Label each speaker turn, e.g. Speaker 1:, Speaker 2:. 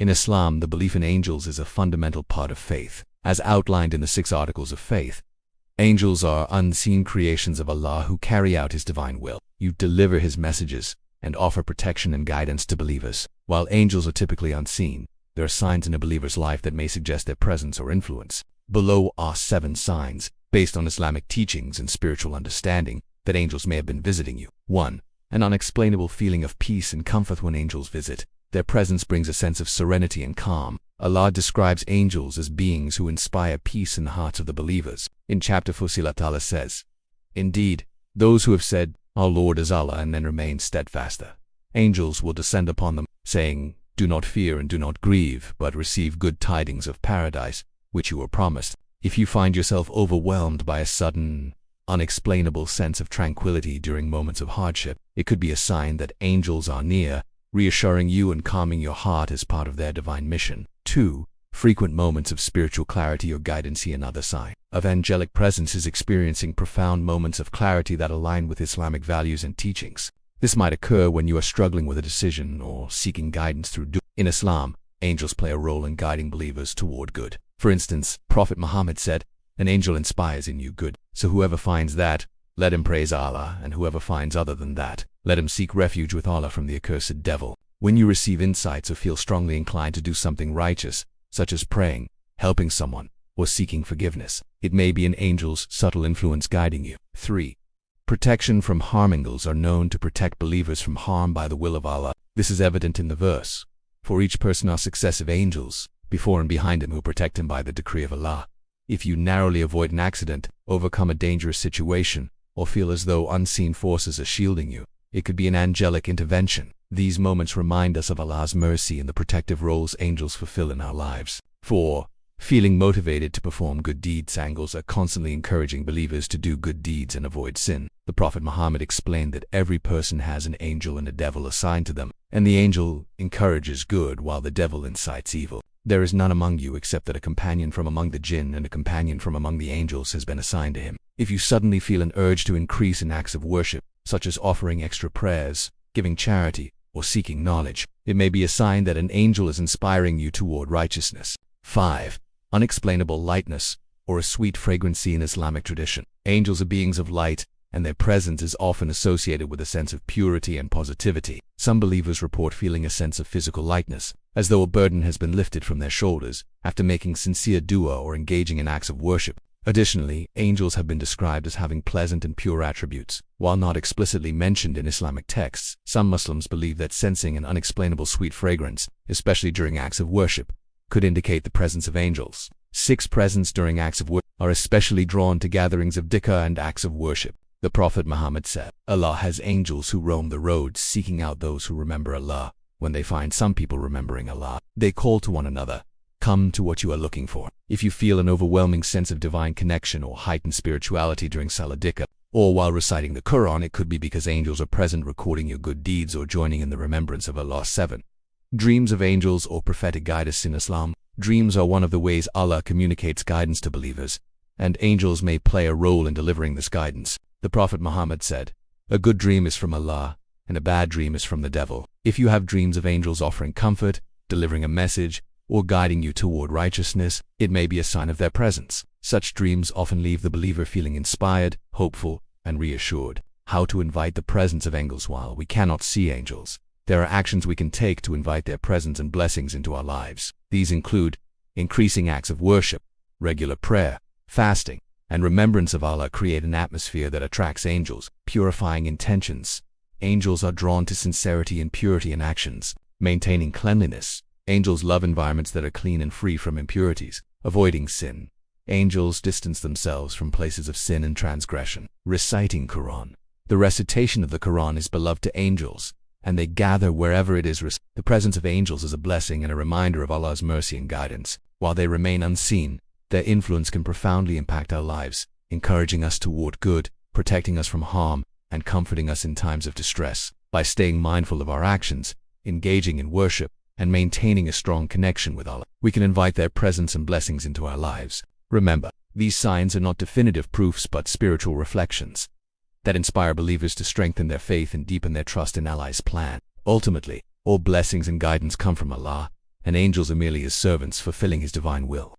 Speaker 1: In Islam, the belief in angels is a fundamental part of faith. As outlined in the 6 Articles of Faith, angels are unseen creations of Allah who carry out His divine will. You deliver His messages and offer protection and guidance to believers. While angels are typically unseen, there are signs in a believer's life that may suggest their presence or influence. Below are 7 signs, based on Islamic teachings and spiritual understanding, that angels may have been visiting you. 1. An unexplainable feeling of peace and comfort when angels visit. Their presence brings a sense of serenity and calm. Allah describes angels as beings who inspire peace in the hearts of the believers. In chapter Fussilat, Allah says, "Indeed, those who have said, 'Our Lord is Allah,' and then remain steadfast, angels will descend upon them, saying, 'Do not fear and do not grieve, but receive good tidings of paradise, which you were promised.' If you find yourself overwhelmed by a sudden, unexplainable sense of tranquility during moments of hardship, it could be a sign that angels are near, reassuring you and calming your heart as part of their divine mission. 2. Frequent moments of spiritual clarity or guidance. Another sign of angelic presence is experiencing profound moments of clarity that align with Islamic values and teachings. This might occur when you are struggling with a decision or seeking guidance through dua. In Islam, angels play a role in guiding believers toward good. For instance, Prophet Muhammad said, "An angel inspires in you good, so whoever finds that, let him praise Allah, and whoever finds other than that, let him seek refuge with Allah from the accursed devil." When you receive insights or feel strongly inclined to do something righteous, such as praying, helping someone, or seeking forgiveness, it may be an angel's subtle influence guiding you. 3. Protection from harm. Angels are known to protect believers from harm by the will of Allah. This is evident in the verse, "For each person are successive angels, before and behind him, who protect him by the decree of Allah." If you narrowly avoid an accident, overcome a dangerous situation, or feel as though unseen forces are shielding you, it could be an angelic intervention. These moments remind us of Allah's mercy and the protective roles angels fulfill in our lives. 4. Feeling motivated to perform good deeds. Angels are constantly encouraging believers to do good deeds and avoid sin. The Prophet Muhammad explained that every person has an angel and a devil assigned to them, and the angel encourages good while the devil incites evil. There is none among you except that a companion from among the jinn and a companion from among the angels has been assigned to him. If you suddenly feel an urge to increase in acts of worship, such as offering extra prayers, giving charity, or seeking knowledge, it may be a sign that an angel is inspiring you toward righteousness. 5. Unexplainable lightness, or a sweet fragrance. In Islamic tradition, angels are beings of light, and their presence is often associated with a sense of purity and positivity. Some believers report feeling a sense of physical lightness, as though a burden has been lifted from their shoulders after making sincere dua or engaging in acts of worship. Additionally, angels have been described as having pleasant and pure attributes. While not explicitly mentioned in Islamic texts, some Muslims believe that sensing an unexplainable sweet fragrance, especially during acts of worship, could indicate the presence of angels. 6. Presence during acts of worship are especially drawn to gatherings of dhikr and acts of worship. The Prophet Muhammad said, "Allah has angels who roam the roads seeking out those who remember Allah. When they find some people remembering Allah, they call to one another, 'Come to what you are looking for.'" If you feel an overwhelming sense of divine connection or heightened spirituality during Salah Dhikr, or while reciting the Quran, it could be because angels are present recording your good deeds or joining in the remembrance of Allah. 7. Dreams of angels or prophetic guidance. In Islam, dreams are one of the ways Allah communicates guidance to believers, and angels may play a role in delivering this guidance. The Prophet Muhammad said, "A good dream is from Allah, and a bad dream is from the devil." If you have dreams of angels offering comfort, delivering a message, or guiding you toward righteousness, it may be a sign of their presence. Such dreams often leave the believer feeling inspired, hopeful, and reassured. How to invite the presence of angels while we cannot see angels. There are actions we can take to invite their presence and blessings into our lives. These include increasing acts of worship, regular prayer, fasting, and remembrance of Allah. Create an atmosphere that attracts angels. Purifying intentions. Angels are drawn to sincerity and purity in actions. Maintaining cleanliness. Angels love environments that are clean and free from impurities. Avoiding sin. Angels distance themselves from places of sin and transgression. Reciting Quran. The recitation of the Quran is beloved to angels, and they gather wherever it is recited. The presence of angels is a blessing and a reminder of Allah's mercy and guidance. While they remain unseen, their influence can profoundly impact our lives, encouraging us toward good, protecting us from harm, and comforting us in times of distress. By staying mindful of our actions, engaging in worship, and maintaining a strong connection with Allah, we can invite their presence and blessings into our lives. Remember, these signs are not definitive proofs but spiritual reflections that inspire believers to strengthen their faith and deepen their trust in Allah's plan. Ultimately, all blessings and guidance come from Allah, and angels are merely his servants fulfilling his divine will.